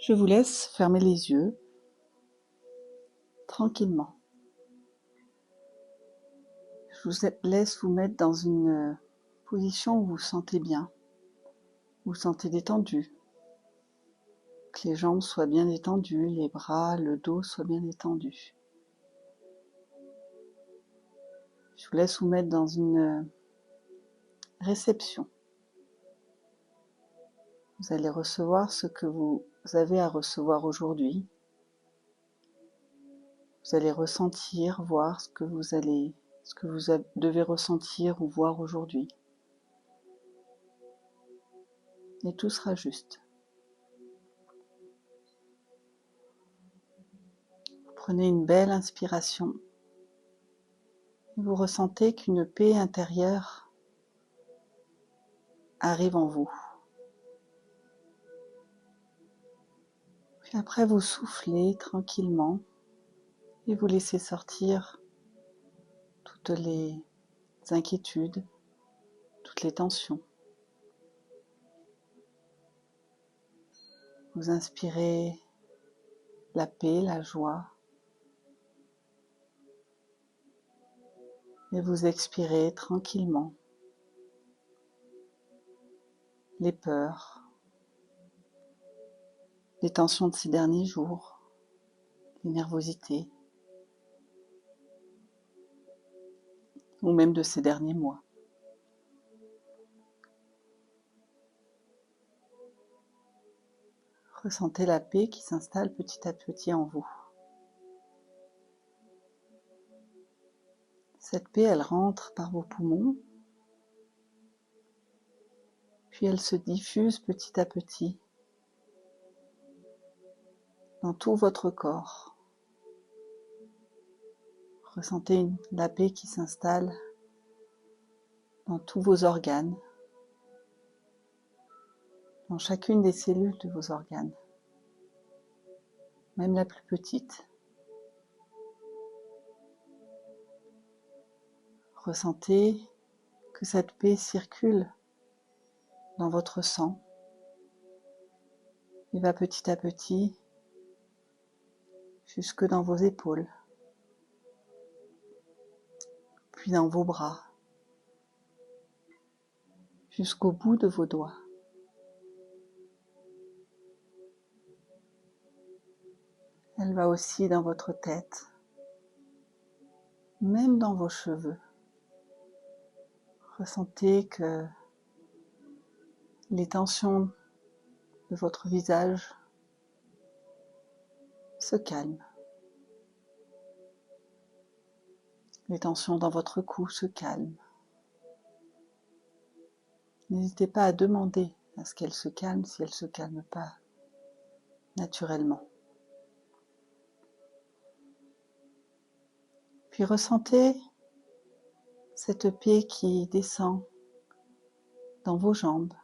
Je vous laisse fermer les yeux tranquillement. Je vous laisse vous mettre dans une position où vous vous sentez bien, vous vous sentez détendu, que les jambes soient bien détendues, les bras, le dos soient bien détendus. Je vous laisse vous mettre dans une réception. Vous allez recevoir ce que vous avez à recevoir aujourd'hui. Vous allez ressentir, voir ce que vous devez ressentir ou voir aujourd'hui. Et tout sera juste. Vous prenez une belle inspiration. Et vous ressentez qu'une paix intérieure arrive en vous. Puis après, vous soufflez tranquillement et vous laissez sortir toutes les inquiétudes, toutes les tensions. Vous inspirez la paix, la joie, et vous expirez tranquillement les peurs, les tensions de ces derniers jours, les nervosités, ou même de ces derniers mois. Ressentez la paix qui s'installe petit à petit en vous. Cette paix, elle rentre par vos poumons, puis elle se diffuse petit à petit dans tout votre corps. Ressentez la paix qui s'installe dans tous vos organes, dans chacune des cellules de vos organes, même la plus petite. Ressentez que cette paix circule dans votre sang et va petit à petit jusque dans vos épaules, puis dans vos bras, jusqu'au bout de vos doigts. Elle va aussi dans votre tête, même dans vos cheveux. Ressentez que les tensions de votre visage se calment. Les tensions dans votre cou se calment. N'hésitez pas à demander à ce qu'elles se calment si elles ne se calment pas naturellement. Puis ressentez cette paix qui descend dans vos jambes,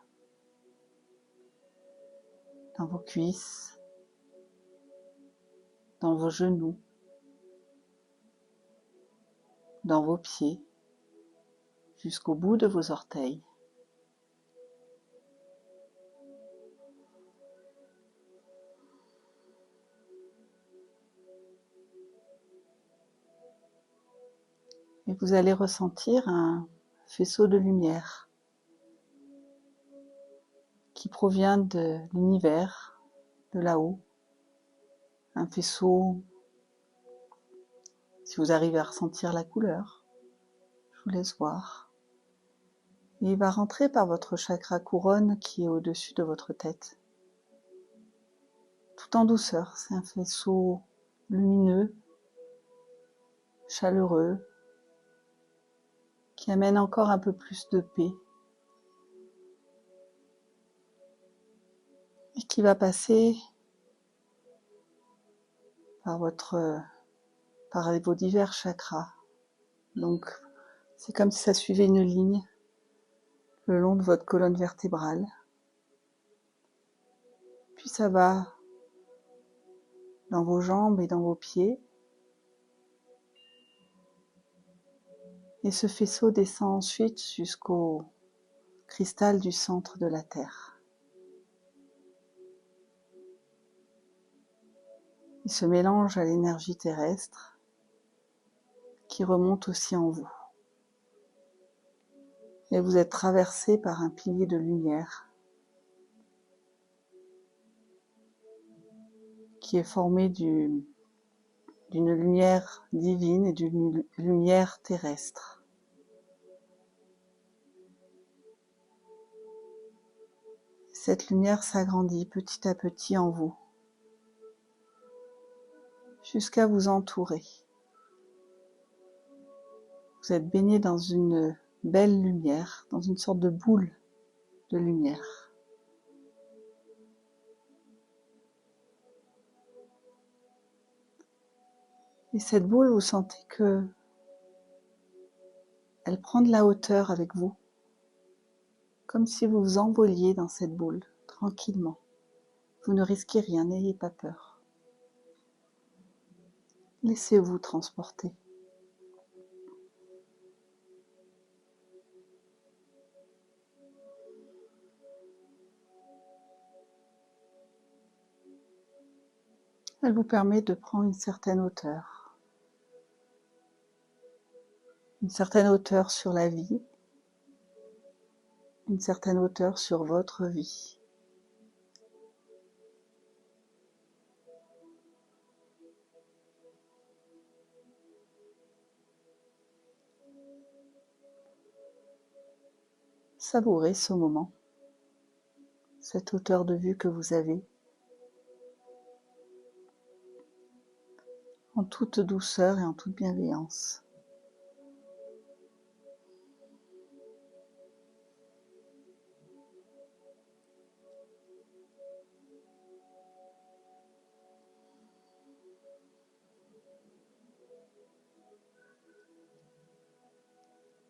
dans vos cuisses, dans vos genoux, dans vos pieds, jusqu'au bout de vos orteils. Et vous allez ressentir un faisceau de lumière qui provient de l'univers, de là-haut. Un faisceau, si vous arrivez à ressentir la couleur, je vous laisse voir. Et il va rentrer par votre chakra couronne qui est au-dessus de votre tête. Tout en douceur, c'est un faisceau lumineux, chaleureux, qui amène encore un peu plus de paix et qui va passer par vos divers chakras. Donc, c'est comme si ça suivait une ligne le long de votre colonne vertébrale. Puis ça va dans vos jambes et dans vos pieds. Et ce faisceau descend ensuite jusqu'au cristal du centre de la Terre. Il se mélange à l'énergie terrestre qui remonte aussi en vous. Et vous êtes traversé par un pilier de lumière qui est formé d'une lumière divine et d'une lumière terrestre. Cette lumière s'agrandit petit à petit en vous, jusqu'à vous entourer. Vous êtes baigné dans une belle lumière, dans une sorte de boule de lumière. Et cette boule, vous sentez que elle prend de la hauteur avec vous, comme si vous vous envoliez dans cette boule, tranquillement. Vous ne risquez rien, n'ayez pas peur. Laissez-vous transporter. Elle vous permet de prendre une certaine hauteur sur la vie, une certaine hauteur sur votre vie. Savourez ce moment, cette hauteur de vue que vous avez, en toute douceur et en toute bienveillance.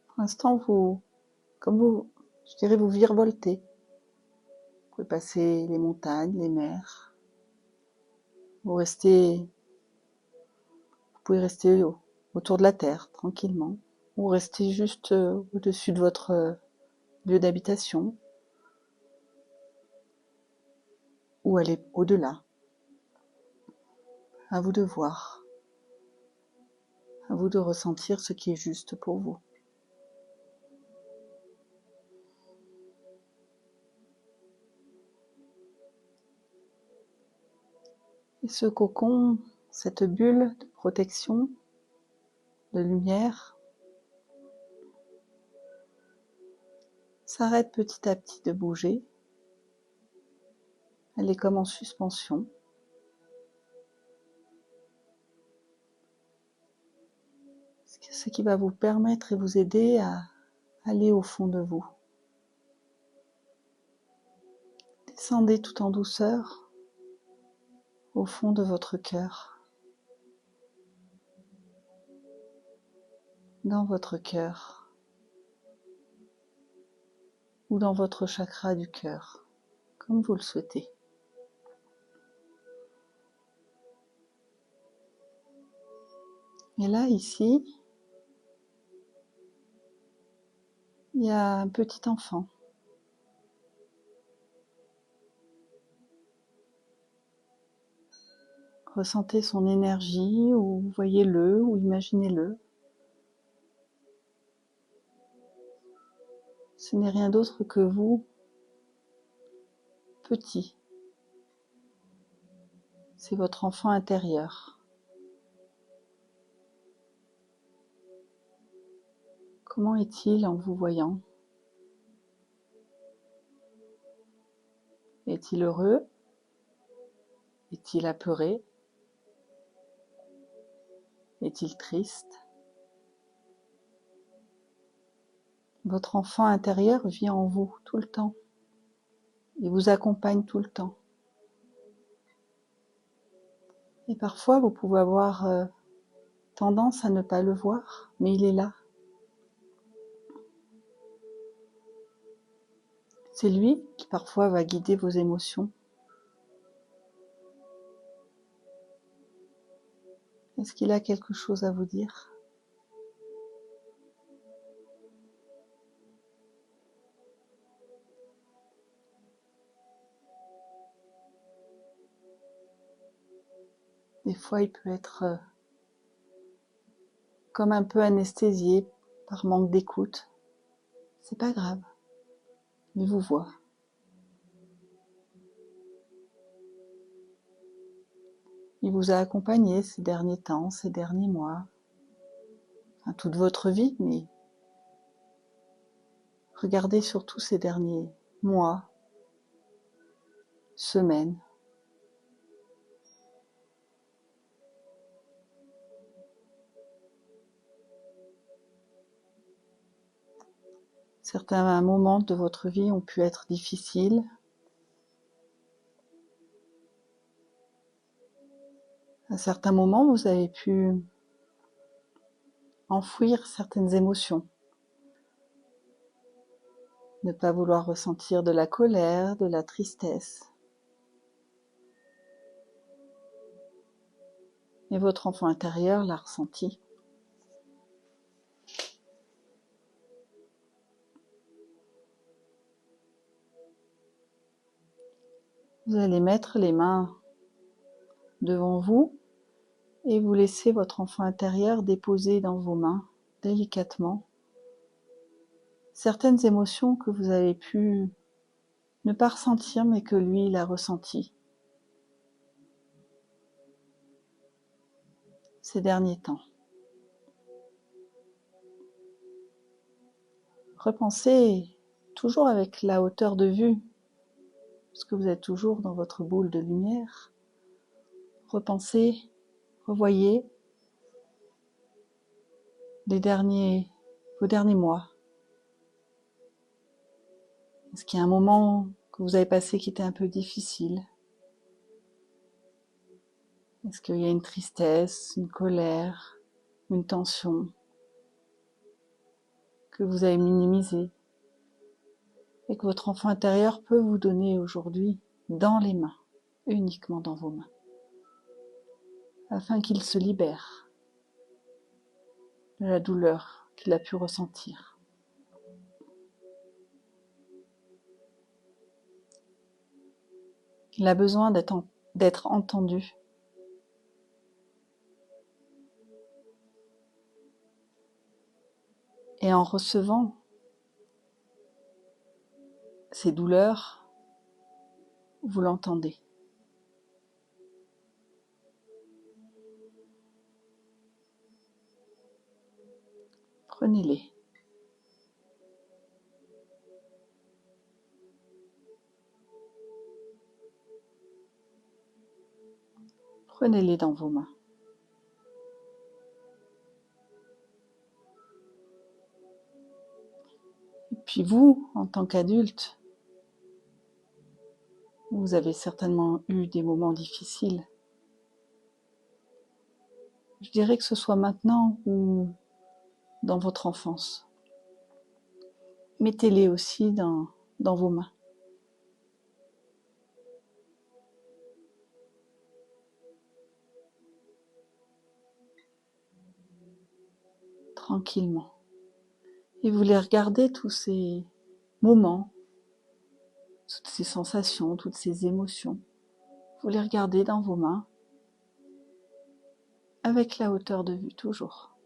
Pour l'instant, vous virevoltez. Vous pouvez passer les montagnes, les mers. Vous pouvez rester autour de la terre, tranquillement. Ou rester juste au-dessus de votre lieu d'habitation. Ou aller au-delà. À vous de voir. À vous de ressentir ce qui est juste pour vous. Et ce cocon, cette bulle de protection, de lumière, s'arrête petit à petit de bouger. Elle est comme en suspension. Ce qui va vous permettre et vous aider à aller au fond de vous. Descendez tout en douceur au fond de votre cœur, dans votre cœur ou dans votre chakra du cœur, comme vous le souhaitez. Et là, ici, il y a un petit enfant. Ressentez son énergie, ou voyez-le, ou imaginez-le. Ce n'est rien d'autre que vous, petit. C'est votre enfant intérieur. Comment est-il en vous voyant? Est-il heureux? Est-il apeuré? Est-il triste? Votre enfant intérieur vit en vous tout le temps. Il vous accompagne tout le temps. Et parfois, vous pouvez avoir tendance à ne pas le voir, mais il est là. C'est lui qui parfois va guider vos émotions. Est-ce qu'il a quelque chose à vous dire? des fois il peut être comme un peu anesthésié par manque d'écoute. C'est pas grave, il vous voit. Il vous a accompagné ces derniers temps, ces derniers mois, enfin, toute votre vie, mais regardez surtout ces derniers mois, semaines. Certains moments de votre vie ont pu être difficiles. À certains moments, vous avez pu enfouir certaines émotions. Ne pas vouloir ressentir de la colère, de la tristesse. Et votre enfant intérieur l'a ressenti. Vous allez mettre les mains devant vous et vous laissez votre enfant intérieur déposer dans vos mains, délicatement, certaines émotions que vous avez pu ne pas ressentir mais que lui, il a ressenties ces derniers temps. Repensez toujours avec la hauteur de vue, parce que vous êtes toujours dans votre boule de lumière. Repensez, revoyez vos derniers mois. Est-ce qu'il y a un moment que vous avez passé qui était un peu difficile? Est-ce qu'il y a une tristesse, une colère, une tension que vous avez minimisée et que votre enfant intérieur peut vous donner aujourd'hui dans les mains, uniquement dans vos mains, afin qu'il se libère de la douleur qu'il a pu ressentir. Il a besoin d'être entendu. Et en recevant ces douleurs, vous l'entendez. Prenez-les. Prenez-les dans vos mains. Et puis vous, en tant qu'adulte, vous avez certainement eu des moments difficiles. Je dirais que ce soit maintenant ou dans votre enfance. Mettez-les aussi dans vos mains. Tranquillement. Et vous les regardez, tous ces moments, toutes ces sensations, toutes ces émotions. Vous les regardez dans vos mains, avec la hauteur de vue toujours.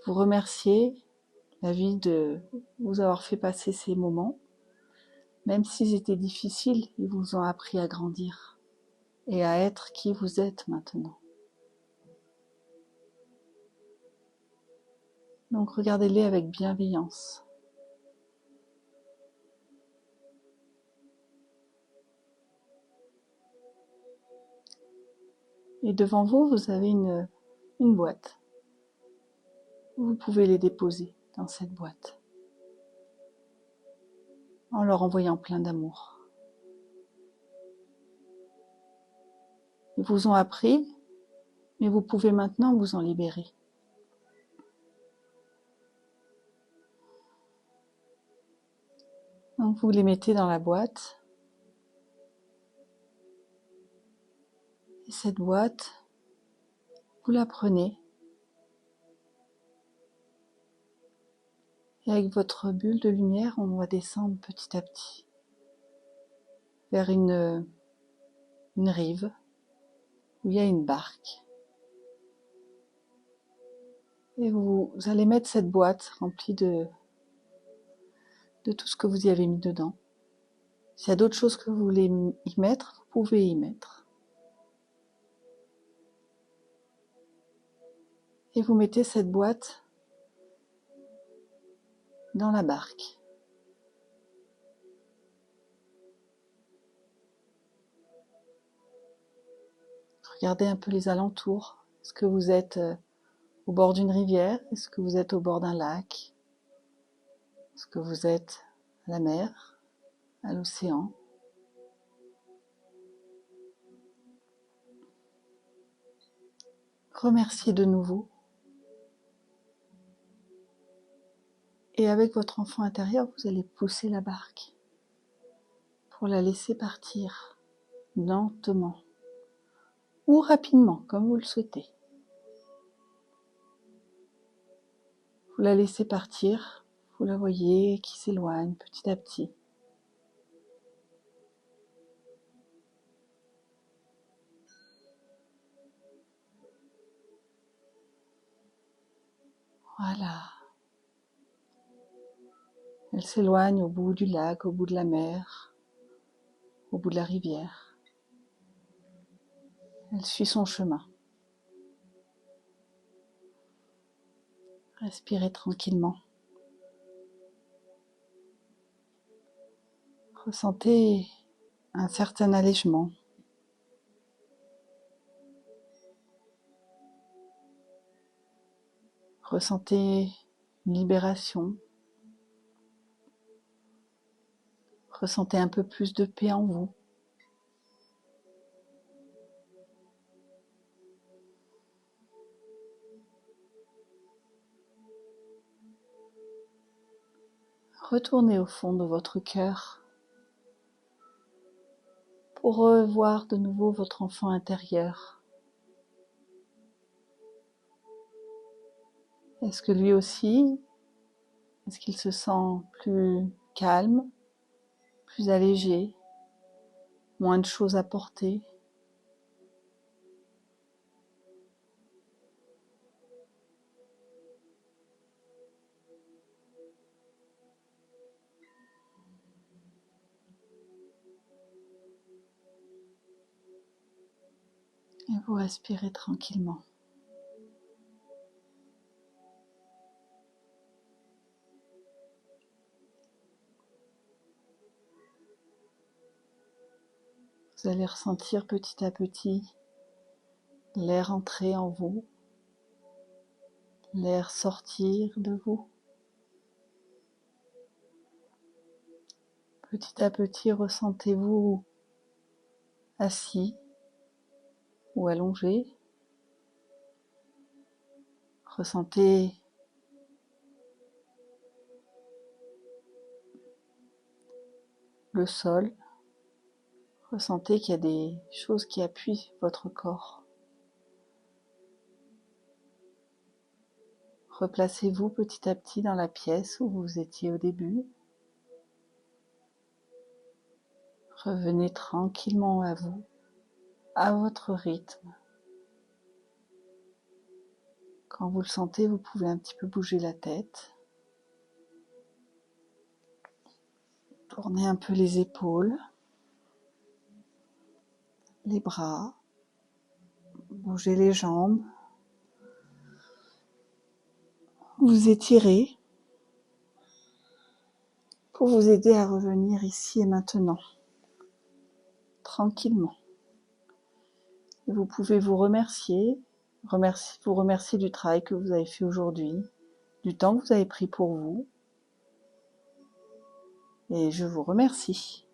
Vous remerciez la vie de vous avoir fait passer ces moments. Même s'ils étaient difficiles, ils vous ont appris à grandir et à être qui vous êtes maintenant. Donc regardez-les avec bienveillance. Et devant vous, vous avez une boîte. Vous pouvez les déposer dans cette boîte en leur envoyant plein d'amour. Ils vous ont appris, mais vous pouvez maintenant vous en libérer. Donc vous les mettez dans la boîte. Et cette boîte, vous la prenez. Et avec votre bulle de lumière, on va descendre petit à petit vers une une rive où il y a une barque. Et vous allez mettre cette boîte remplie de tout ce que vous y avez mis dedans. S'il y a d'autres choses que vous voulez y mettre, vous pouvez y mettre. Et vous mettez cette boîte dans la barque. Regardez un peu les alentours. Est-ce que vous êtes au bord d'une rivière? Est-ce que vous êtes au bord d'un lac? Est-ce que vous êtes à la mer, à l'océan? Remerciez de nouveau. Et avec votre enfant intérieur, vous allez pousser la barque pour la laisser partir lentement ou rapidement, comme vous le souhaitez. Vous la laissez partir, vous la voyez qui s'éloigne petit à petit. Voilà. Elle s'éloigne au bout du lac, au bout de la mer, au bout de la rivière. Elle suit son chemin. Respirez tranquillement. Ressentez un certain allègement. Ressentez une libération. Ressentez un peu plus de paix en vous. Retournez au fond de votre cœur pour revoir de nouveau votre enfant intérieur. Est-ce que lui aussi, est-ce qu'il se sent plus calme, plus allégé, moins de choses à porter? Et vous respirez tranquillement. Vous allez ressentir petit à petit l'air entrer en vous, l'air sortir de vous. Petit à petit, ressentez-vous assis ou allongé. Ressentez le sol. Ressentez qu'il y a des choses qui appuient votre corps. Replacez-vous petit à petit dans la pièce où vous étiez au début. Revenez tranquillement à vous, à votre rythme. Quand vous le sentez, vous pouvez un petit peu bouger la tête. Tournez un peu les épaules, les bras. Bougez les jambes. Vous étirez pour vous aider à revenir ici et maintenant, tranquillement. Et vous pouvez vous remercier du travail que vous avez fait aujourd'hui, du temps que vous avez pris pour vous. Et je vous remercie.